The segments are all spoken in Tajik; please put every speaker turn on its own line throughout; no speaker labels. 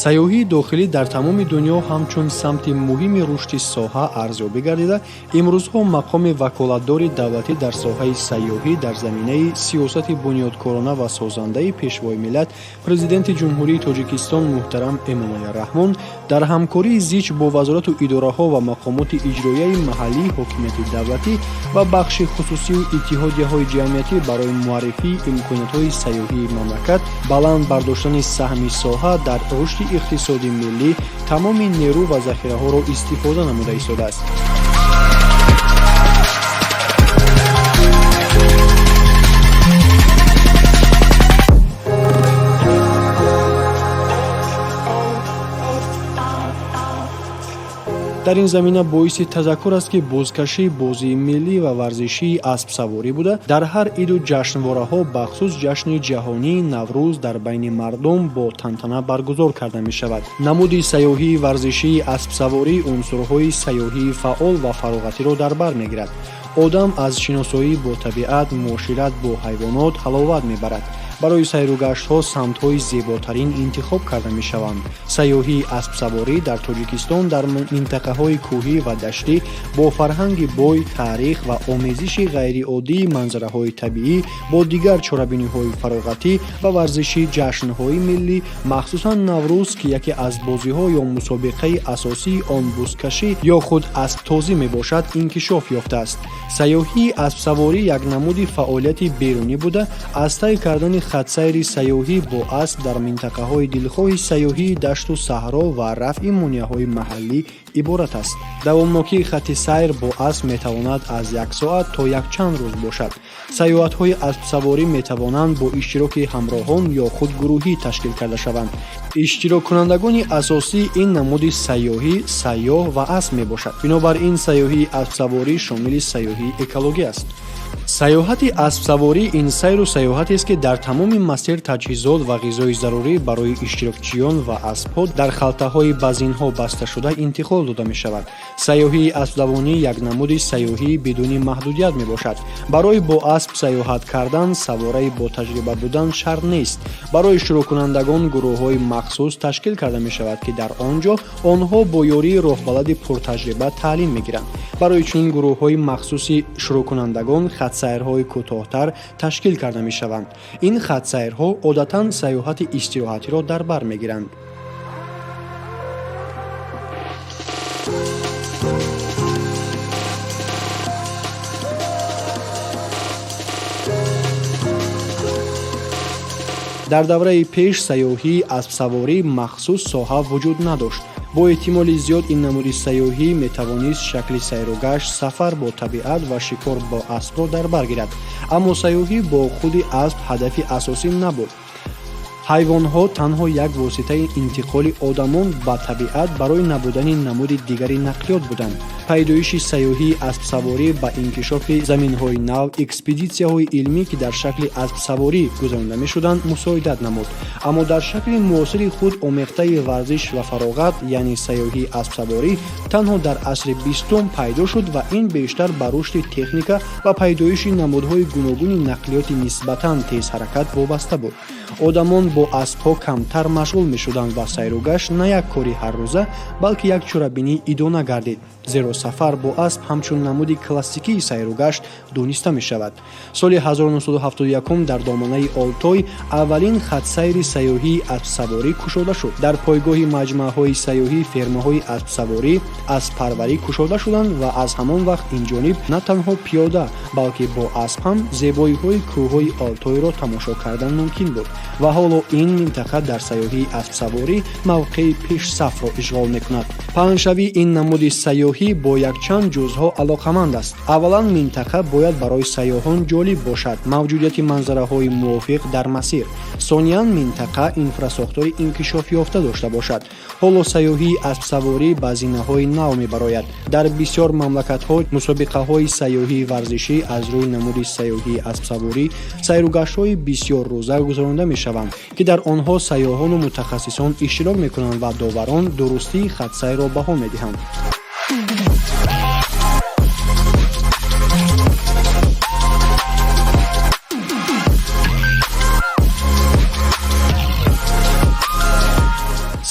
сайёҳии дохилӣ дар тамоми дунё ҳамчун самти муҳими рушди соҳа арзёбӣ гардида, имрӯзҳо мақоми ваколатдори давлатӣ дар соҳаи сайёҳӣ дар заминаи сиёсати бунёдкорона ва созандаи пешвои миллат президенти ҷумҳурии Тоҷикистон муҳтарам Эмомали Раҳмон дар ҳамкории зич бо вазорату идораҳо ва мақомоти иҷроияи маҳаллии ҳокимияти давлатӣ ва бахши хусусию иттиҳодияҳои ҷамъиятӣ барои муаррифии имкониятҳои сайёҳии мамлакат, баланд бардоштани саҳми соҳа дар рушди иқтисоди миллӣ тамоми нерӯ ва захираҳоро истифода намуда истодааст. дар ин замина боиси тазаккур аст ки бозкашии бозии миллӣ ва варзишии аспсаворӣ буда, дар ҳар иду ҷашнвораҳо бахусус ҷашни ҷаҳонии Наврӯз дар байни мардум бо тантана баргузор карда мешавад. намуди сайёҳии варзишии аспсаворӣ унсурҳои сайёҳии фаъол ва фароғатиро дар бар мегирад. одам аз шиносоӣ бо табиат, муошират бо ҳайвонот ҳаловат мебарад. барои сайругаштҳо самтҳои зеботарин интихоб карда мешаванд. сайёҳии аспсаворӣ дар Тоҷикистон дар минтақаҳои кӯҳӣ ва даштӣ бо фарҳанги бой, таърих ва омезиши ғайриоддии манзараҳои табиӣ бо дигар чорабиниҳои фароғатӣ ва варзиши ҷашнҳои миллӣ, махсусан Наврӯз, ки яке аз бозиҳо ё мусобиқаи асосии он бузкашӣ ё худ асптозӣ мебошад, инкишоф ёфтааст. сайёҳии аспсаворӣ як намуди фаъолияти берунӣ буда, аз тай кардани хатсайри сайёҳӣ бо асп дар минтақаҳои дилхоҳи сайёҳии дашту саҳро ва рафъи монеаҳои маҳаллӣ иборат аст. давомнокии хатти сайр бо асп метавонад аз 1 соат то якчанд рӯз бошад. сайёҳатҳои аспсаворӣ метавонанд бо иштироки ҳамроҳон ё худ гурӯҳӣ ташкил карда шаванд. иштироккунандагони асосии ин намуди сайёҳӣ сайёҳ ва асп мебошад. бинобар ин сайёҳии аспсаворӣ шомили сайёҳии экологӣ аст. сайёҳати аспсаворӣ ин сайру сайёҳатест, ки дар тамоми масир таҷҳизот ва ғизои зарурӣ барои иштирокчиён ва аспҳо дар халтаҳои базинҳо басташуда интиқол дода мешавад. сайёҳии аспдавонӣ як намуди сайёҳии бидуни маҳдудият мебошад. барои бо асп сайёҳат кардан савораи бо таҷриба будан шарт нест. барои шурӯъкунандагон гурӯҳҳои махсус ташкил карда мешавад, ки дар он ҷо онҳо бо ёрии роҳбалади пуртаҷриба таълим мегиранд. барои чунин гурӯҳҳои махсуси шурӯъкунандагон хатсайрҳои кӯтоҳтар ташкил карда мешаванд. ин хатсайрҳо одатан сайёҳати истироҳатиро дар бар мегиранд. дар давраи пеш сайёҳии аспсаворӣ махсус соҳа вуҷуд надошт. бо эҳтимоли зиёд ин намуди сайёҳӣ метавонист шакли сайругашт, сафар бо табиат ва шикор бо аспро дар бар гирад. аммо сайёҳӣ бо худи асп ҳадафи асосӣ набуд. ҳайвонҳо танҳо як воситаи интиқоли одамон ба табиат барои набудани намуди дигари нақлиёт буданд. пайдоиши сайёҳии аспсаворӣ ба инкишофи заминҳои нав, экспедитсияҳои илмӣ, ки дар шакли аспсаворӣ гузаронида мешуданд, мусоидат намуд. аммо дар шакли муосири худ омехтаи варзиш ва фароғат, яъне сайёҳии аспсаворӣ, танҳо дар асри 20 пайдо шуд ва ин бештар ба рушди техника ва пайдоиши намудҳои гуногуни нақлиёти нисбатан тезҳаракат вобаста буд. одамон бо аспҳо камтар машғул мешуданд ва сайругашт на як кори ҳаррӯза, балки як чорабинии идона гардид. зеро сафар бо асп ҳамчун намуди классикии сайругашт дониста мешавад. соли 1971 дар доманаи Олтой аввалин хатсайри сайёҳии аспсаворӣ кушода шуд. дар пойгоҳи маҷмӯъаҳои сайёҳӣ фермаҳои аспсаворӣ, асппарварӣ кушода шуданд ва аз ҳамон вақт инҷониб на танҳо пиёда, балки бо асп ҳам зебоиҳои кӯҳҳои Олтойро тамошо кардан мумкин буд. ва ҳоло ин минтақа дар сайёҳии аспсаворӣ мавқеи пешсафро ишғол мекунад. паҳншавии ин намуди сайёҳӣ бо якчанд ҷузъҳо алоқаманд аст. аввалан минтақа бояд барои сайёҳон ҷолиб бошад, мавҷудияти манзараҳои мувофиқ дар масир. сониян минтақа инфрасохтори инкишофёфта дошта бошад. ҳоло сайёҳии аспсаворӣ ба зинаҳои нав мебарояд. дар бисёр мамлакатҳо мусобиқаҳои сайёҳии варзишӣ аз рӯи намуди сайёҳии аспсаворӣ сайругаштҳои бисёр рӯза гузаронида мешаванд, ки дар онҳо сайёҳону мутахассисон иштирок мекунанд ва доварон дурустии хатсайрро баҳо медиҳанд.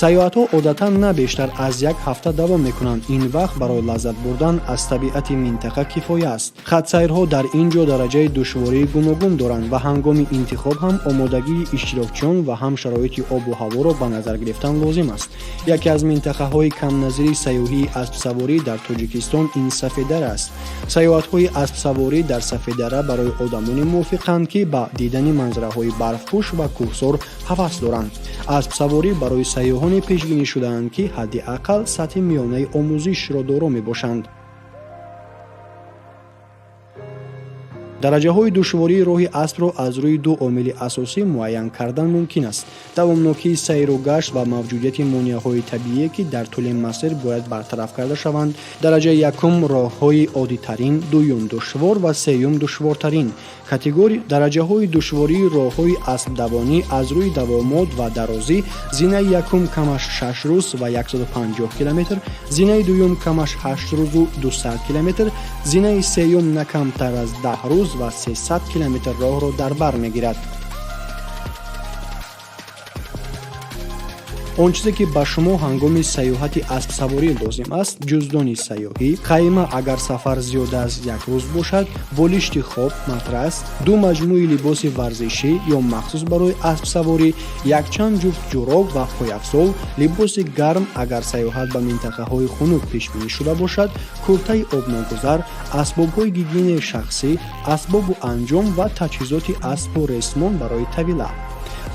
саёҳатҳо одатан на бештар аз як ҳафта давом мекунанд. Ин вақт барои лаззат бурдан аз табиати минтақа кифоя аст. хатсайрҳо дар ин ҷо дараҷаи душвории гуногун доранд ва ҳангоми интихоб ҳам омодагии иштирокчиён ва ҳам шароити обу ҳаворо ба назар гирифтан лозим аст. яке аз минтақаҳои камназири сайёҳии аспсаворӣ дар Тоҷикистон ин Сафедара аст. саёҳатҳои аспсаворӣ дар Сафедара барои одамоне мувофиқанд, ки ба дидани манзараҳои барфпӯш ва кӯҳсор ҳавас доранд. аспсаворӣ барои сайёҳоне пешбинӣ шудаанд, ки ҳадди ақал сатҳи миёнаи омӯзишро доро мебошанд. дараҷаҳои душвории роҳи аспро аз рӯи ду омили асосӣ муайян кардан мумкин аст. давомнокии сайру гашт ва мавҷудияти монеаҳои табиие, ки дар тӯли масир бояд бартараф карда шаванд. дараҷаи якум роҳҳои оддитарин, дуюм душвор ва сеюм душвортарин. дараҷаҳои душвории роҳҳои аспдавонӣ аз рӯи давомот ва дарозӣ: зинаи якум камаш 6 рӯз ва 150 км, зинаи дуюм камаш 8 рӯзу 200 км, зинаи сеюм на камтар аз 10 рӯз ва 300 км роҳро дар бар мегирад. он чизе ки ба шумо ҳангоми сайёҳати аспсаворӣ лозим аст: ҷуздони сайёҳӣ, хайма агар сафар зиёда аз як рӯз бошад, болишти хоб, матрас, ду маҷмӯи либоси варзишӣ ё махсус барои аспсаворӣ, якчанд ҷуфт ҷуроб ва пойафзол, либоси гарм агар сайёҳат ба минтақаҳои хунук пешбинӣ шуда бошад, куртаи обногузар, асбобҳои гигиенаи шахсӣ, асбобу анҷом ва таҷҳизоти аспу ресмон барои тавила.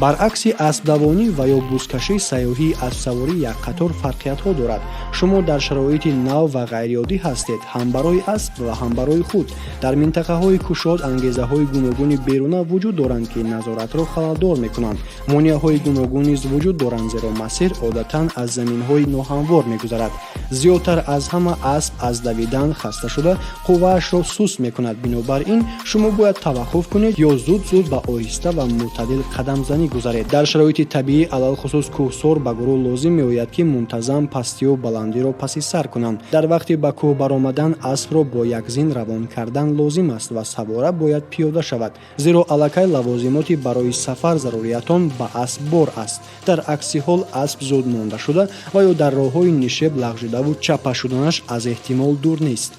баръакси аспдавонӣ ва ё бузкашӣ, сайёҳии аспсаворӣ як қатор фарқиятҳо дорад. шумо дар шароити нав ва ғайриоддӣ ҳастед, ҳам барои асп ва ҳам барои худ. дар минтақаҳои кушод ангезаҳои гуногуни беруна вуҷуд доранд, ки назоратро халалдор мекунанд. монеаҳои гуногун низ вуҷуд доранд, зеро масир одатан аз заминҳои ноҳамвор мегузарад. зиёдтар аз ҳама асп аз давидан хаста шуда қувваашро суст мекунад. бинобар ин шумо бояд таваққуф кунед ё зуд ва оҳиста ва мӯътадил қадамзанӣ гузаред. дар шароити табиӣ алалхусус кӯҳсор ба гурӯҳ лозим меояд, ки мунтазам пастию баландиро паси сар кунанд. дар вақти ба кӯҳ баромадан аспро бо як зин равон кардан лозим аст ва савора бояд пиёда шавад, зеро аллакай лавозимоти барои сафар заруриятон ба асп бор аст. дар акси ҳол асп зуд монда шуда ва ё дар роҳҳои нишеб лағжидаву чаппа шуданаш аз эҳтимол дур нест.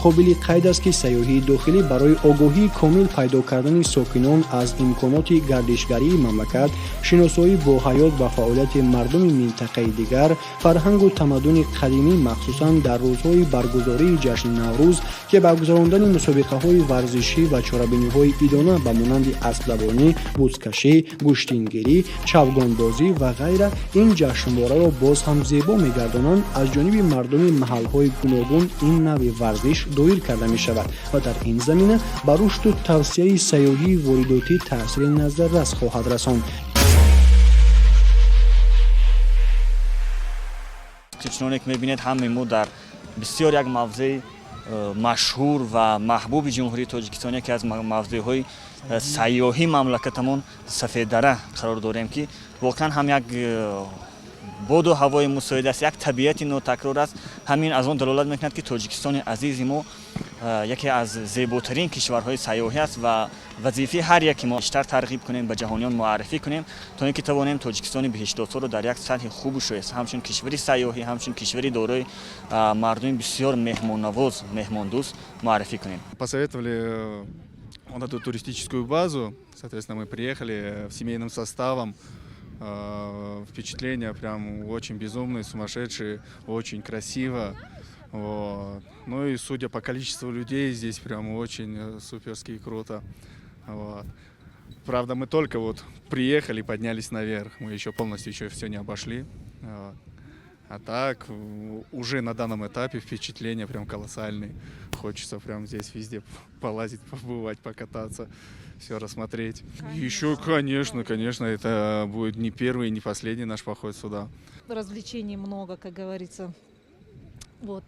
қобили қайд аст, ки сайёҳии дохилӣ барои огоҳии комил пайдо кардани сокинон аз имконоти гардишгарии мамлакат, шиносоӣ бо ҳаёт ва фаъолияти мардуми минтақаи дигар, фарҳангу тамаддуни қадимӣ, махсусан дар рӯзҳои баргузории ҷашни Наврӯз, ки ба гузарондани мусобиқаҳои варзишӣ ва чорабиниҳои идона ба монанди аспдавонӣ, бузкашӣ, гӯштингирӣ, чавгонбозӣ ва ғайра, ин ҷашнвораро боз ҳам зебо мегардонанд. аз ҷониби мардуми маҳалҳои гуногун ин нави варзиш доир карда мешавад ва дар ин замина ба рушду тавсеяи сайёҳии воридотӣ таъсири назаррас хоҳад расонд.
чуноне ки мебинед ҳамаи мо дар бисёр як мавзеи машҳур ва маҳбуби ҷумҳурии Тоҷикистон, яке аз мавзеъҳои сайёҳии мамлакатамон Сафедара қарор дорем, ки воқеан ҳам як боду ҳавои мусоид аст, як табиати нотакрор аст. ҳамин аз он далолат мекунад, ки Тоҷикистони азизи мо яке аз зеботарин кишварҳои сайёҳӣ аст ва вазифаи ҳар яки мо биштар тарғиб кунем, ба ҷаҳониён муаррифӣ кунем, то ин ки тавонем Тоҷикистони биҳиштодсоро дар як сатҳи хуби шоиста, ҳамчун кишвари сайёҳӣ, ҳамчун кишвари дорои мардуми бисёр меҳмоннавоз, меҳмондӯст муаррифӣ кунем.
Посоветовали вот эту туристическую базу, соответственно, мы приехали семейным составом. Впечатления прям очень безумные, сумасшедшие, очень красиво. Вот. Ну и судя по количеству людей, здесь прям очень суперски и круто. Вот. Правда, мы только вот приехали, поднялись наверх, мы еще полностью все не обошли. Вот. А так, уже на данном этапе впечатления прям колоссальные. Хочется прям здесь везде полазить, побывать, покататься, все рассмотреть. Еще, конечно, это будет не первый и не последний наш поход сюда.
Развлечений много, как говорится. Вот,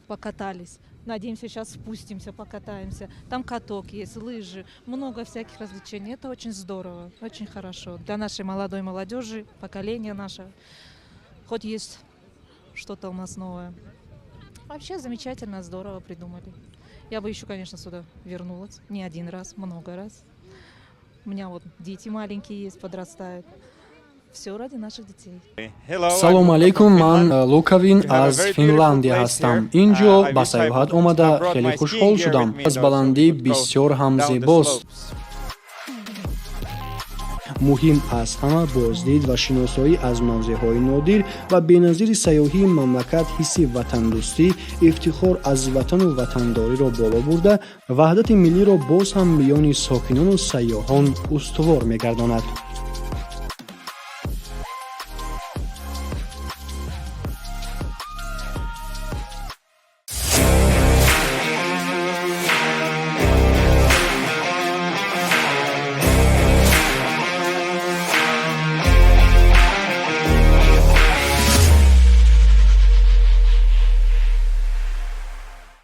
покатались. Надеемся, сейчас спустимся, покатаемся. Там каток есть, лыжи, много всяких развлечений. Это очень здорово, очень хорошо. Для нашей молодой молодежи, поколения наше. Хоть есть что-то у нас новое. Вообще замечательно, здорово придумали. Я бы еще, конечно, сюда вернулась. Не один раз, много раз. У меня вот дети маленькие есть, подрастают. Все ради наших детей.
салом алейкум, ман Лукавин аз Финландия ҳастам. Инҷо ба саёҳат омада хеле хушҳол шудам. аз баландӣ бисёр ҳам зебост. муҳим аз ҳама боздид ва шиносоӣ аз мавзеъҳои нодир ва беназири сайёҳии мамлакат ҳисси ватандӯстӣ, ифтихор аз ватану ватандориро боло бурда, ваҳдати миллиро боз ҳам миёни сокинону сайёҳон устувор мегардонад.